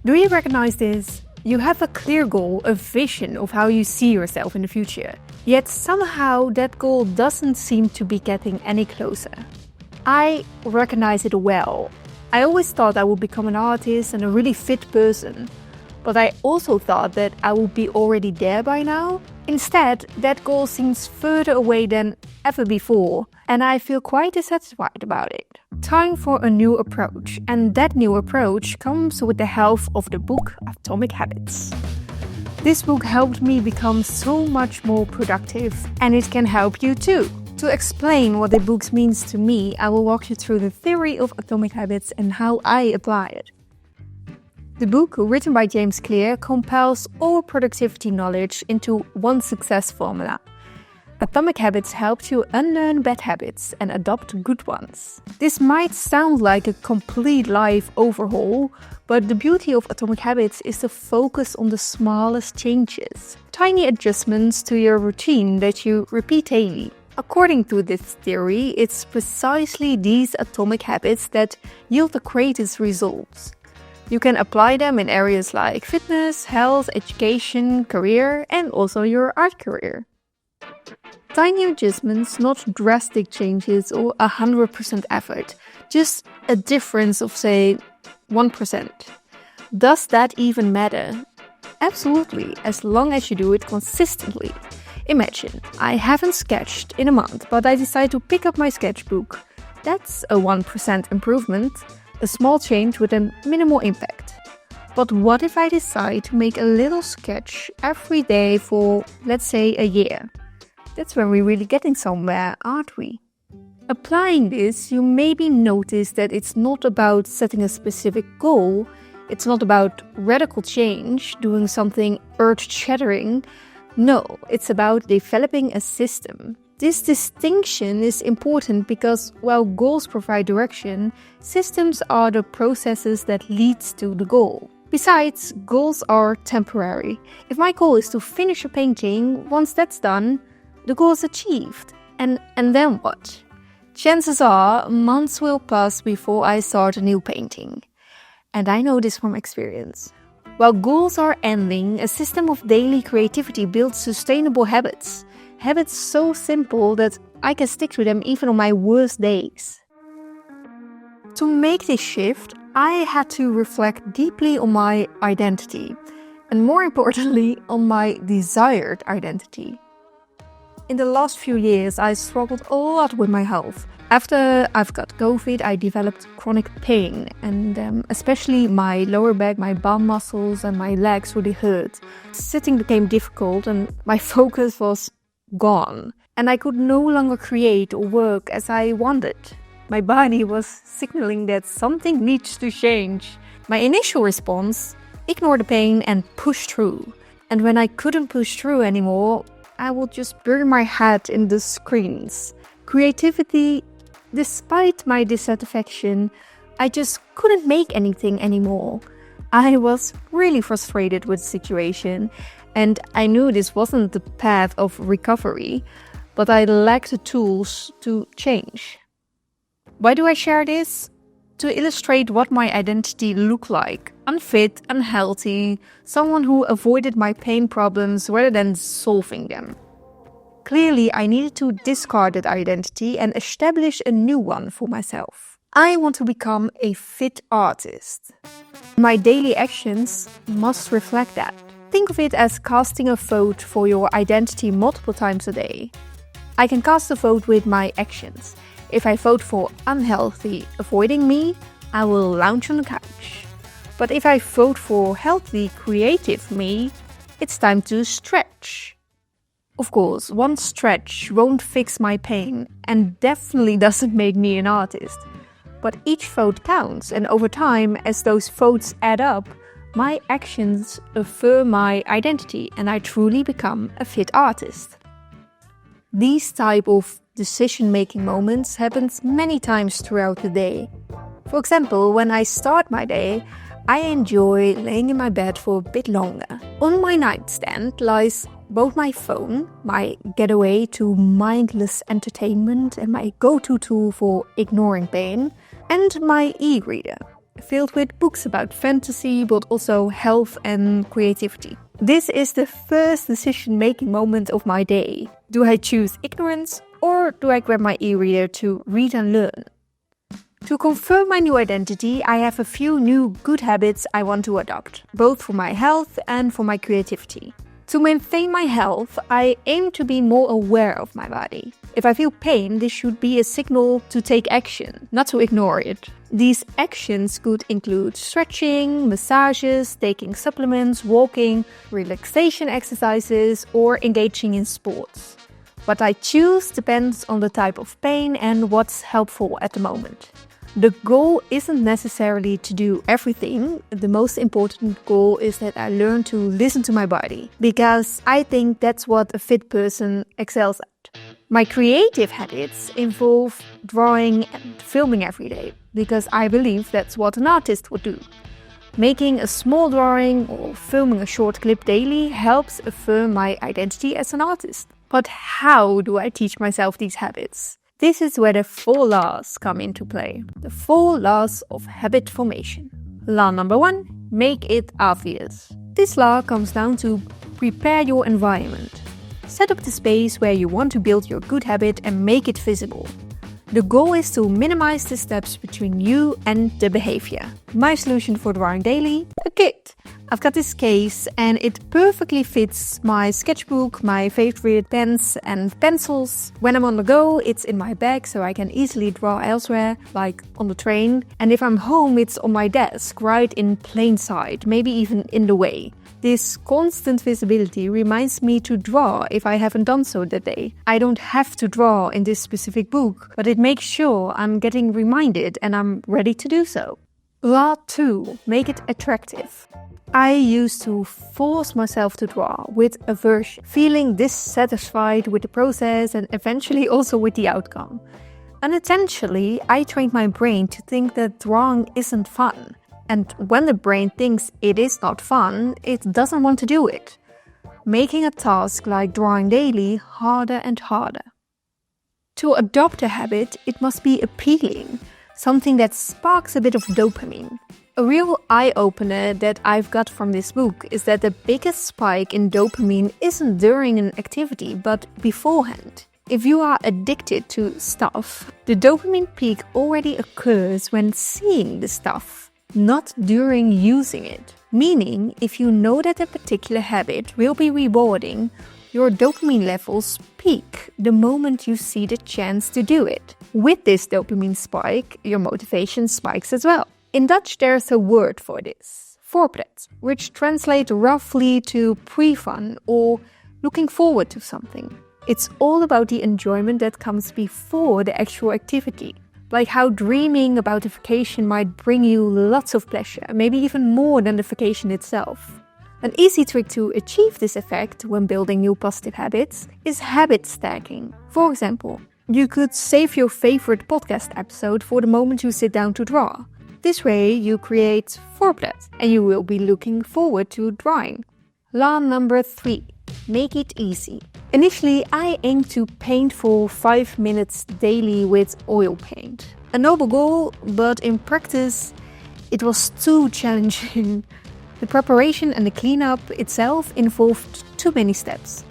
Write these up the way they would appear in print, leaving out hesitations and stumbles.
Do you recognize this? You have a clear goal, a vision of how you see yourself in the future. Yet somehow that goal doesn't seem to be getting any closer. I recognize it well. I always thought I would become an artist and a really fit person. But I also thought that I would be already there by now. Instead, that goal seems further away than ever before, and I feel quite dissatisfied about it. Time for a new approach, and that new approach comes with the help of the book Atomic Habits. This book helped me become so much more productive, and it can help you too. To explain what the book means to me, I will walk you through the theory of atomic habits and how I apply it. The book, written by James Clear, compiles all productivity knowledge into one success formula. Atomic Habits helps you unlearn bad habits and adopt good ones. This might sound like a complete life overhaul, but the beauty of Atomic Habits is to focus on the smallest changes, tiny adjustments to your routine that you repeat daily. According to this theory, it's precisely these atomic habits that yield the greatest results. You can apply them in areas like fitness, health, education, career, and also your art career. Tiny adjustments, not drastic changes or 100% effort, just a difference of, say, 1%. Does that even matter? Absolutely, as long as you do it consistently. Imagine, I haven't sketched in a month, but I decide to pick up my sketchbook. That's a 1% improvement. A small change with a minimal impact. But what if I decide to make a little sketch every day for, let's say, a year? That's when we're really getting somewhere, aren't we? Applying this, you maybe notice that it's not about setting a specific goal, it's not about radical change, doing something earth-shattering. No, it's about developing a system. This distinction is important because while goals provide direction, systems are the processes that lead to the goal. Besides, goals are temporary. If my goal is to finish a painting, once that's done, the goal is achieved. And then what? Chances are months will pass before I start a new painting. And I know this from experience. While goals are ending, a system of daily creativity builds sustainable habits. Habits so simple that I can stick to them even on my worst days. To make this shift, I had to reflect deeply on my identity, and more importantly, on my desired identity. In the last few years, I struggled a lot with my health. After I've got COVID, I developed chronic pain, and especially my lower back, my bum muscles, and my legs really hurt. Sitting became difficult, and my focus was gone, and I could no longer create or work as I wanted. My body was signaling that something needs to change. My initial response: ignore the pain and push through. And when I couldn't push through anymore, I would just bury my head in the screens. Creativity, despite my dissatisfaction, I just couldn't make anything anymore. I was really frustrated with the situation, and I knew this wasn't the path of recovery, but I lacked the tools to change. Why do I share this? To illustrate what my identity looked like. Unfit, unhealthy, someone who avoided my pain problems rather than solving them. Clearly, I needed to discard that identity and establish a new one for myself. I want to become a fit artist. My daily actions must reflect that. Think of it as casting a vote for your identity multiple times a day. I can cast a vote with my actions. If I vote for unhealthy, avoiding me, I will lounge on the couch. But if I vote for healthy, creative me, it's time to stretch. Of course, one stretch won't fix my pain and definitely doesn't make me an artist. But each vote counts, and over time, as those votes add up, my actions affirm my identity and I truly become a fit artist. These type of decision-making moments happens many times throughout the day. For example, when I start my day, I enjoy laying in my bed for a bit longer. On my nightstand lies both my phone, my getaway to mindless entertainment and my go-to tool for ignoring pain, and my e-reader. filled with books about fantasy, but also health and creativity. This is the first decision-making moment of my day. Do I choose ignorance or do I grab my e-reader to read and learn? To confirm my new identity, I have a few new good habits I want to adopt, both for my health and for my creativity. To maintain my health, I aim to be more aware of my body. If I feel pain, this should be a signal to take action, not to ignore it. These actions could include stretching, massages, taking supplements, walking, relaxation exercises, or engaging in sports. What I choose depends on the type of pain and what's helpful at the moment. The goal isn't necessarily to do everything. The most important goal is that I learn to listen to my body, because I think that's what a fit person excels at. My creative habits involve drawing and filming every day, because I believe that's what an artist would do. Making a small drawing or filming a short clip daily helps affirm my identity as an artist. But how do I teach myself these habits? This is where the 4 laws come into play. The 4 laws of habit formation. Law number 1, make it obvious. This law comes down to prepare your environment. Set up the space where you want to build your good habit and make it visible. The goal is to minimize the steps between you and the behavior. My solution for drawing daily? A kit. I've got this case and it perfectly fits my sketchbook, my favorite pens and pencils. When I'm on the go, it's in my bag so I can easily draw elsewhere, like on the train. And if I'm home, it's on my desk, right in plain sight, maybe even in the way. This constant visibility reminds me to draw if I haven't done so that day. I don't have to draw in this specific book, but it makes sure I'm getting reminded and I'm ready to do so. Law 2. Make it attractive. I used to force myself to draw with aversion, feeling dissatisfied with the process and eventually also with the outcome. Unintentionally, I trained my brain to think that drawing isn't fun. And when the brain thinks it is not fun, it doesn't want to do it, making a task like drawing daily harder and harder. To adopt a habit, it must be appealing, something that sparks a bit of dopamine. A real eye-opener that I've got from this book is that the biggest spike in dopamine isn't during an activity, but beforehand. If you are addicted to stuff, the dopamine peak already occurs when seeing the stuff, not during using it. Meaning, if you know that a particular habit will be rewarding, your dopamine levels peak the moment you see the chance to do it. With this dopamine spike, your motivation spikes as well. In Dutch, there's a word for this, voorpret, which translates roughly to pre-fun or looking forward to something. It's all about the enjoyment that comes before the actual activity. Like how dreaming about a vacation might bring you lots of pleasure, maybe even more than the vacation itself. An easy trick to achieve this effect when building new positive habits is habit stacking. For example, you could save your favorite podcast episode for the moment you sit down to draw. This way you create voorpret and you will be looking forward to drawing. Law number 3. Make it easy. Initially, I aimed to paint for 5 minutes daily with oil paint. A noble goal, but in practice, it was too challenging. The preparation and the cleanup itself involved too many steps.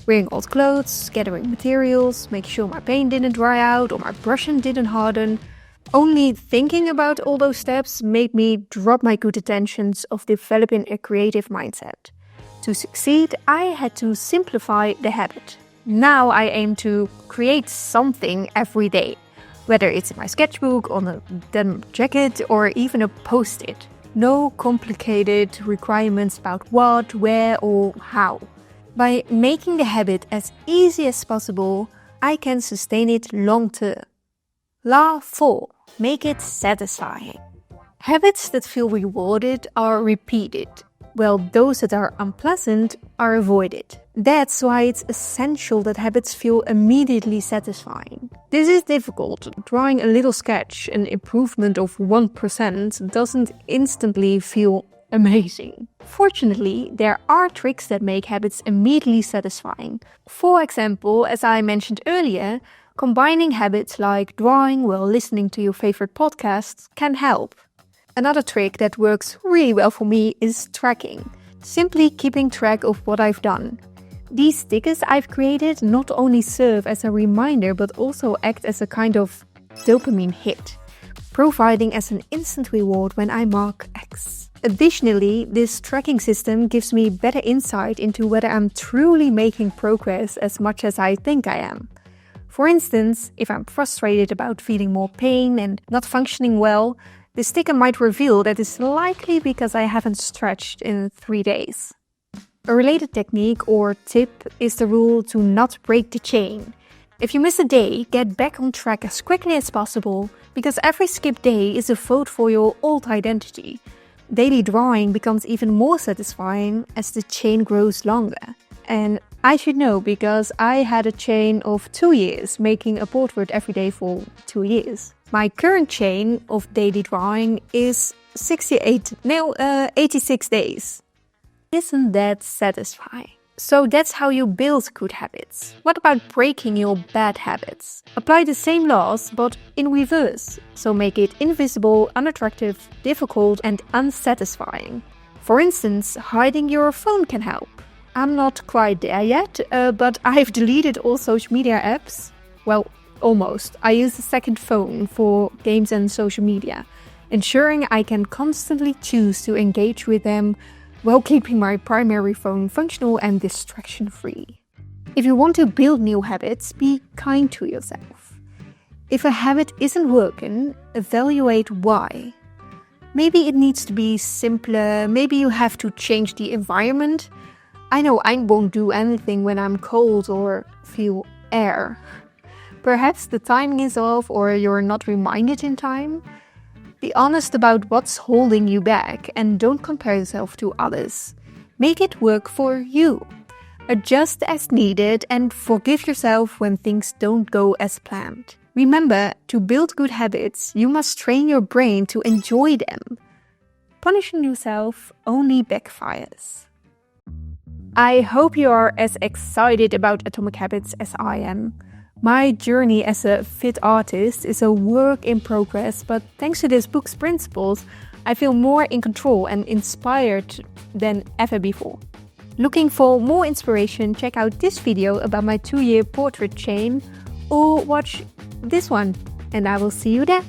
Wearing old clothes, gathering materials, making sure my paint didn't dry out or my brushing didn't harden. Only thinking about all those steps made me drop my good intentions of developing a creative mindset. To succeed, I had to simplify the habit. Now I aim to create something every day, whether it's in my sketchbook, on a denim jacket, or even a post-it. No complicated requirements about what, where, or how. By making the habit as easy as possible, I can sustain it long term. Law 4. Make it satisfying. Habits that feel rewarded are repeated, while those that are unpleasant are avoided. That's why it's essential that habits feel immediately satisfying. This is difficult. Drawing a little sketch, an improvement of 1%, doesn't instantly feel amazing. Fortunately, there are tricks that make habits immediately satisfying. For example, as I mentioned earlier, combining habits like drawing while listening to your favorite podcasts can help. Another trick that works really well for me is tracking. Simply keeping track of what I've done. These stickers I've created not only serve as a reminder but also act as a kind of dopamine hit, providing as an instant reward when I mark X. Additionally, this tracking system gives me better insight into whether I'm truly making progress as much as I think I am. For instance, if I'm frustrated about feeling more pain and not functioning well, the sticker might reveal that it's likely because I haven't stretched in 3 days. A related technique or tip is the rule to not break the chain. If you miss a day, get back on track as quickly as possible, because every skipped day is a vote for your old identity. Daily drawing becomes even more satisfying as the chain grows longer. And I should know because I had a chain of 2 years, making a portrait every day for 2 years. My current chain of daily drawing is 86 days. Isn't that satisfying? So that's how you build good habits. What about breaking your bad habits? Apply the same laws, but in reverse. So make it invisible, unattractive, difficult, and unsatisfying. For instance, hiding your phone can help. I'm not quite there yet, but I've deleted all social media apps. Well, almost. I use a second phone for games and social media, ensuring I can constantly choose to engage with them while keeping my primary phone functional and distraction-free. If you want to build new habits, be kind to yourself. If a habit isn't working, evaluate why. Maybe it needs to be simpler, maybe you have to change the environment. I know I won't do anything when I'm cold or feel air. Perhaps the timing is off or you're not reminded in time. Be honest about what's holding you back and don't compare yourself to others. Make it work for you. Adjust as needed and forgive yourself when things don't go as planned. Remember, to build good habits, you must train your brain to enjoy them. Punishing yourself only backfires. I hope you are as excited about Atomic Habits as I am. My journey as a fit artist is a work in progress, but thanks to this book's principles, I feel more in control and inspired than ever before. Looking for more inspiration, check out this video about my 2-year portrait chain or watch this one, and I will see you there.